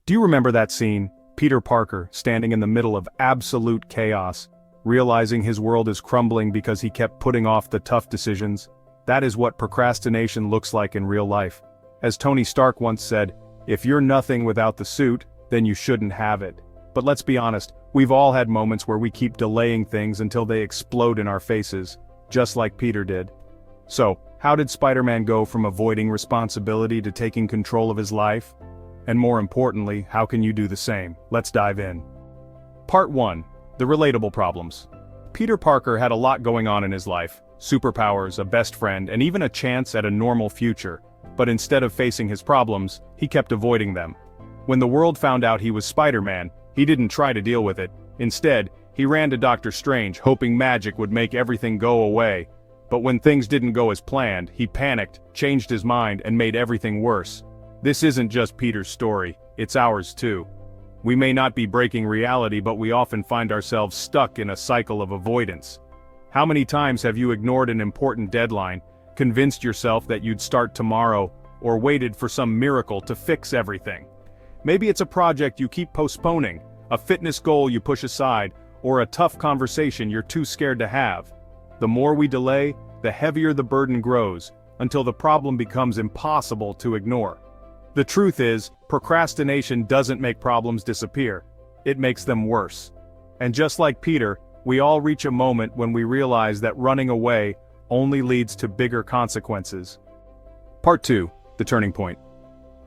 Do you remember that scene? Peter Parker, standing in the middle of absolute chaos, realizing his world is crumbling because he kept putting off the tough decisions. That is what procrastination looks like in real life. As Tony Stark once said, if you're nothing without the suit, then you shouldn't have it. But let's be honest, we've all had moments where we keep delaying things until they explode in our faces, just like Peter did. So, how did Spider-Man go from avoiding responsibility to taking control of his life? And more importantly, how can you do the same? Let's dive in. Part 1. The Relatable Problems. Peter Parker had a lot going on in his life: superpowers, a best friend, and even a chance at a normal future. But instead of facing his problems, he kept avoiding them. When the world found out he was Spider-Man, he didn't try to deal with it. Instead, he ran to Doctor Strange, hoping magic would make everything go away. But when things didn't go as planned, he panicked, changed his mind, and made everything worse. This isn't just Peter's story, it's ours too. We may not be breaking reality, but we often find ourselves stuck in a cycle of avoidance. How many times have you ignored an important deadline, convinced yourself that you'd start tomorrow, or waited for some miracle to fix everything? Maybe it's a project you keep postponing, a fitness goal you push aside, or a tough conversation you're too scared to have. The more we delay, the heavier the burden grows, until the problem becomes impossible to ignore. The truth is, procrastination doesn't make problems disappear, it makes them worse. And just like Peter, we all reach a moment when we realize that running away only leads to bigger consequences. Part 2. The Turning Point.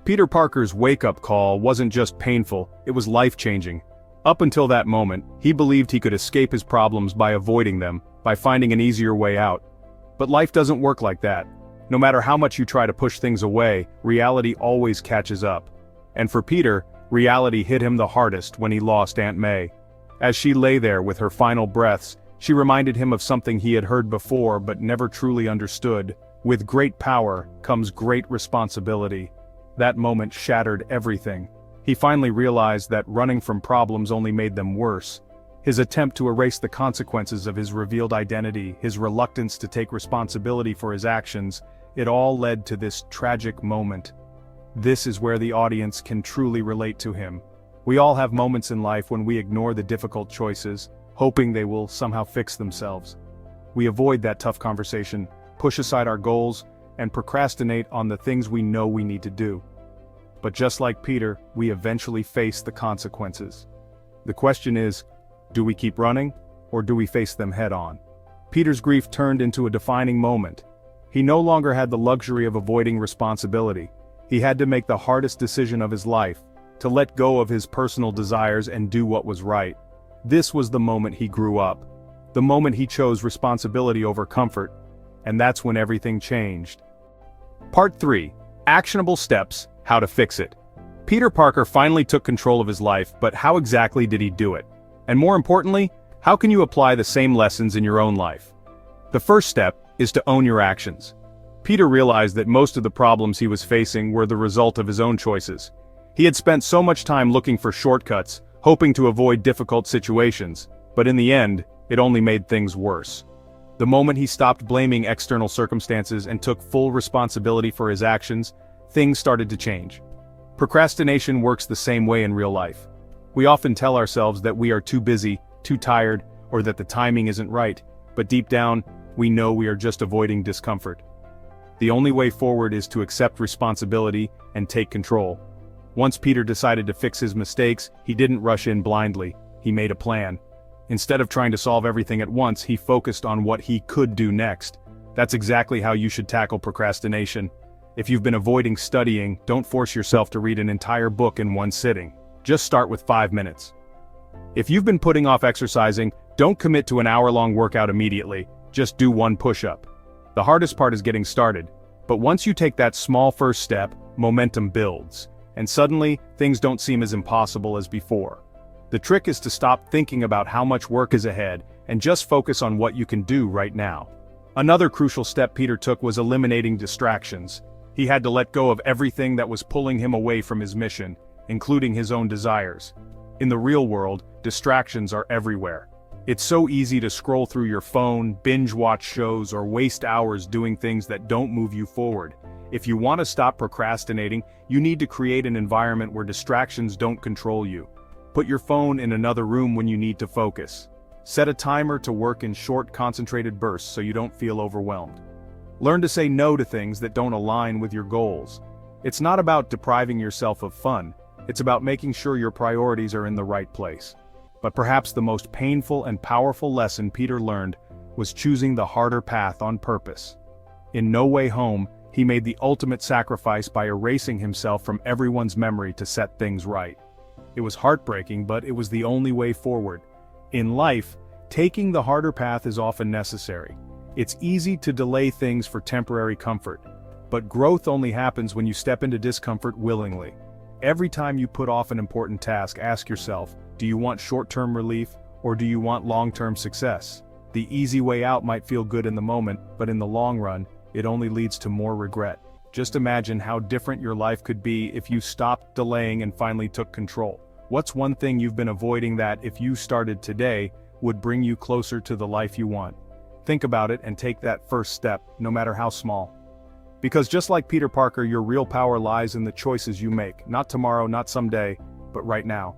Peter Parker's wake-up call wasn't just painful, it was life-changing. Up until that moment, he believed he could escape his problems by avoiding them, by finding an easier way out. But life doesn't work like that. No matter how much you try to push things away, reality always catches up. And for Peter, reality hit him the hardest when he lost Aunt May. As she lay there with her final breaths, she reminded him of something he had heard before but never truly understood. With great power comes great responsibility. That moment shattered everything. He finally realized that running from problems only made them worse. His attempt to erase the consequences of his revealed identity, his reluctance to take responsibility for his actions, it all led to this tragic moment. This is where the audience can truly relate to him. We all have moments in life when we ignore the difficult choices, hoping they will somehow fix themselves. We avoid that tough conversation, push aside our goals, and procrastinate on the things we know we need to do. But just like Peter, we eventually face the consequences. The question is, do we keep running, or do we face them head-on? Peter's grief turned into a defining moment. He no longer had the luxury of avoiding responsibility. He had to make the hardest decision of his life, to let go of his personal desires and do what was right. This was the moment he grew up. The moment he chose responsibility over comfort. And that's when everything changed. Part 3. Actionable Steps, How to Fix It. Peter Parker finally took control of his life, but how exactly did he do it? And more importantly, how can you apply the same lessons in your own life? The first step is to own your actions. Peter realized that most of the problems he was facing were the result of his own choices. He had spent so much time looking for shortcuts, hoping to avoid difficult situations, but in the end, it only made things worse. The moment he stopped blaming external circumstances and took full responsibility for his actions, things started to change. Procrastination works the same way in real life. We often tell ourselves that we are too busy, too tired, or that the timing isn't right, but deep down, we know we are just avoiding discomfort. The only way forward is to accept responsibility and take control. Once Peter decided to fix his mistakes, he didn't rush in blindly. He made a plan. Instead of trying to solve everything at once, he focused on what he could do next. That's exactly how you should tackle procrastination. If you've been avoiding studying, don't force yourself to read an entire book in one sitting. Just start with 5 minutes. If you've been putting off exercising, don't commit to an hour-long workout immediately. Just do one push-up. The hardest part is getting started, but once you take that small first step, momentum builds, and suddenly, things don't seem as impossible as before. The trick is to stop thinking about how much work is ahead, and just focus on what you can do right now. Another crucial step Peter took was eliminating distractions. He had to let go of everything that was pulling him away from his mission, including his own desires. In the real world, distractions are everywhere. It's so easy to scroll through your phone, binge-watch shows, or waste hours doing things that don't move you forward. If you want to stop procrastinating, you need to create an environment where distractions don't control you. Put your phone in another room when you need to focus. Set a timer to work in short, concentrated bursts so you don't feel overwhelmed. Learn to say no to things that don't align with your goals. It's not about depriving yourself of fun, it's about making sure your priorities are in the right place. But perhaps the most painful and powerful lesson Peter learned was choosing the harder path on purpose. In No Way Home, he made the ultimate sacrifice by erasing himself from everyone's memory to set things right. It was heartbreaking, but it was the only way forward. In life, taking the harder path is often necessary. It's easy to delay things for temporary comfort, but growth only happens when you step into discomfort willingly. Every time you put off an important task, ask yourself, do you want short-term relief, or do you want long-term success? The easy way out might feel good in the moment, but in the long run, it only leads to more regret. Just imagine how different your life could be if you stopped delaying and finally took control. What's one thing you've been avoiding that, if you started today, would bring you closer to the life you want? Think about it and take that first step, no matter how small. Because just like Peter Parker, your real power lies in the choices you make, not tomorrow, not someday, but right now.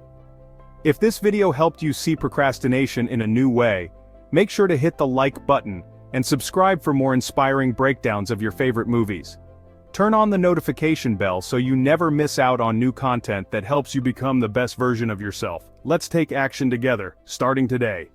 If this video helped you see procrastination in a new way, make sure to hit the like button and subscribe for more inspiring breakdowns of your favorite movies. Turn on the notification bell so you never miss out on new content that helps you become the best version of yourself. Let's take action together, starting today.